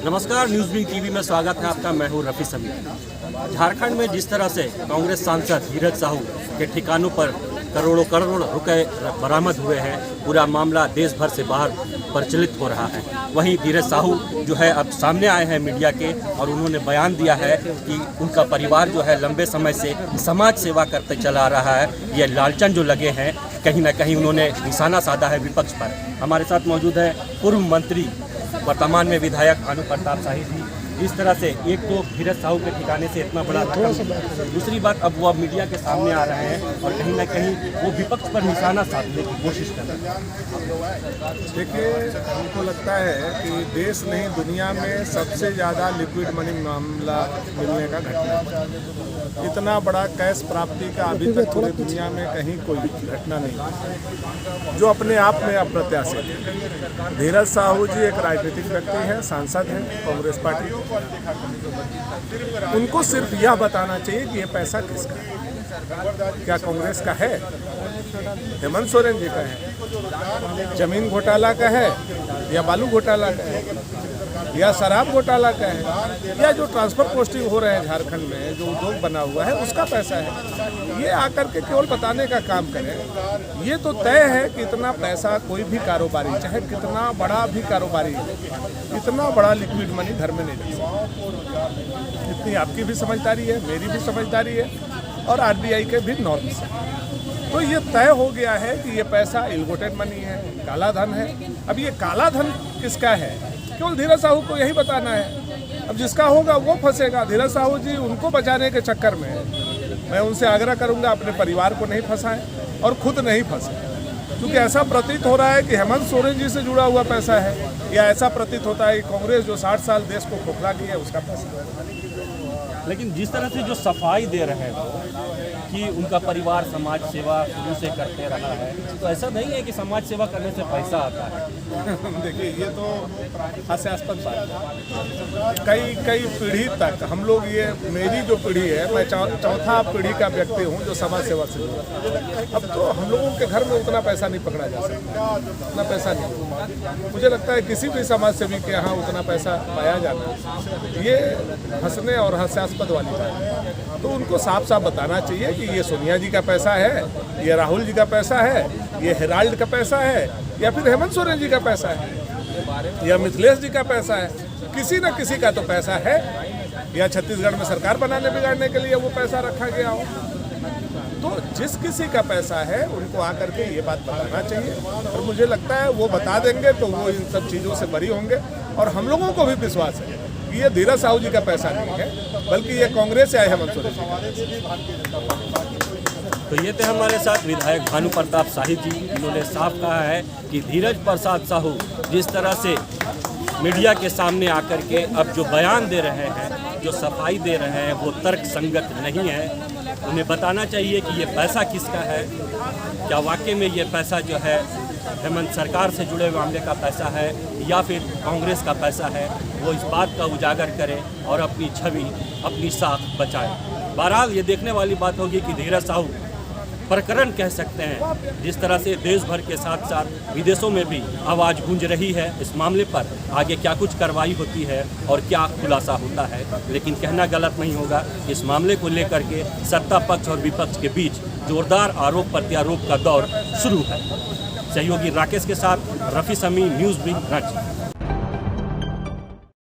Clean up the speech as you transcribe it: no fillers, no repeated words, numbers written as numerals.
नमस्कार, news wing TV में स्वागत है आपका। मैं हूं रफ़ी समीर। झारखंड में जिस तरह से कांग्रेस सांसद धीरज साहू के ठिकानों पर करोड़ों करोड़ रुपए बरामद हुए हैं, पूरा मामला देश भर से बाहर प्रचलित हो रहा है। वहीं धीरज साहू जो है अब सामने आए हैं मीडिया के और उन्होंने बयान दिया है कि उनका परिवार जो है लंबे समय से समाज सेवा करते चला आ रहा है। ये लालचन जो लगे हैं, कहीं ना कहीं उन्होंने निशाना साधा है विपक्ष पर। हमारे साथ मौजूद है पूर्व मंत्री, वर्तमान में विधायक भानु प्रताप शाही जी। इस तरह से एक तो धीरज साहू के ठिकाने से इतना बड़ा रकम, दूसरी बात अब वो मीडिया के सामने आ रहे हैं और कहीं ना कहीं वो विपक्ष पर निशाना साधने की कोशिश कर रहे हैं। देखिए, हमको लगता है कि देश नहीं दुनिया में सबसे ज़्यादा लिक्विड मनी मामला मिलने का घटना है। इतना बड़ा कैश प्राप्ति का अभी तक पूरी दुनिया में कहीं कोई घटना नहीं जो अपने आप में अप्रत्याशित है। धीरज साहू जी एक राजनीतिक व्यक्ति हैं, सांसद हैं कांग्रेस पार्टी। उनको सिर्फ यह बताना चाहिए कि ये पैसा किसका है। क्या कांग्रेस का है? हेमंत सोरेन जी का है? जमीन घोटाला का है या बालू घोटाला का है या शराब घोटाला का है या जो ट्रांसफर पोस्टिंग हो रहे हैं झारखंड में, जो उद्योग बना हुआ है उसका पैसा है? ये आकर के केवल बताने का काम करें। ये तो तय है कि इतना पैसा कोई भी कारोबारी, चाहे कितना बड़ा भी कारोबारी, इतना बड़ा लिक्विड मनी घर में नहीं ले सकता। इतनी आपकी भी समझदारी है, मेरी भी समझदारी है और आरबीआई के भी नॉर्म्स हैं। तो ये तय हो गया है कि ये पैसा इलगोटेड मनी है, काला धन है। अब ये काला धन किसका है, केवल धीरज साहू को यही बताना है। अब जिसका होगा वो फंसेगा। धीरज साहू जी उनको बचाने के चक्कर में मैं उनसे आग्रह करूंगा अपने परिवार को नहीं फंसाएं और खुद नहीं फंसे, क्योंकि ऐसा प्रतीत हो रहा है कि हेमंत सोरेन जी से जुड़ा हुआ पैसा है, या ऐसा प्रतीत होता है कि कांग्रेस जो 60 साल देश को खोखला की है उसका पैसा है। लेकिन जिस तरह से जो सफाई दे रहे हैं वो कि उनका परिवार समाज सेवा शुरू से करते रहा है, तो ऐसा नहीं है कि समाज सेवा करने से पैसा आता है। देखिए, ये तो हास्यास्पद बात है। कई पीढ़ी तक हम लोग, ये मेरी जो पीढ़ी है, मैं चौथा पीढ़ी का व्यक्ति हूँ जो समाज सेवा से जुड़ा। अब तो हम लोगों के घर में उतना पैसा नहीं पकड़ा जा सकता, उतना पैसा नहीं। मुझे लगता है किसी भी समाज सेवी के यहाँ उतना पैसा पाया जाना ये हंसने और हास्यास्पद वाली बात है। तो उनको साफ साफ बताना चाहिए कि ये सोनिया जी का पैसा है, ये राहुल जी का पैसा है, ये हेराल्ड का पैसा है, या फिर हेमंत सोरेन जी का पैसा है, या मिथिलेश जी का पैसा है। किसी न किसी का तो पैसा है, या छत्तीसगढ़ में सरकार बनाने बिगाड़ने के लिए वो पैसा रखा गया हो। तो जिस किसी का पैसा है उनको आकर के ये बात बताना चाहिए, और मुझे लगता है वो बता देंगे तो वो इन सब चीज़ों से बरी होंगे। और हम लोगों को भी विश्वास है कि ये धीरज साहू जी का पैसा नहीं है, बल्कि ये कांग्रेस से आए हेमंत सोरेन जी। तो ये थे हमारे साथ विधायक भानु प्रताप शाही जी। इन्होंने साफ कहा है कि धीरज प्रसाद साहू जिस तरह से मीडिया के सामने आकर के अब जो बयान दे रहे हैं, जो सफाई दे रहे हैं, वो तर्क संगत नहीं है। उन्हें बताना चाहिए कि ये पैसा किसका है, क्या वाकई में ये पैसा जो है हेमंत सरकार से जुड़े मामले का पैसा है या फिर कांग्रेस का पैसा है। वो इस बात का उजागर करें और अपनी छवि, अपनी साख बचाएं। बहरहाल ये देखने वाली बात होगी कि धीरज साहू प्रकरण कह सकते हैं। जिस तरह से देश भर के साथ साथ विदेशों में भी आवाज़ गूंज रही है इस मामले पर, आगे क्या कुछ कार्रवाई होती है और क्या खुलासा होता है, लेकिन कहना गलत नहीं होगा। इस मामले को लेकर के सत्ता पक्ष और विपक्ष के बीच जोरदार आरोप प्रत्यारोप का दौर शुरू है। सहयोगी राकेश के साथ रफ़ी समीर, न्यूज़ विंग रांची।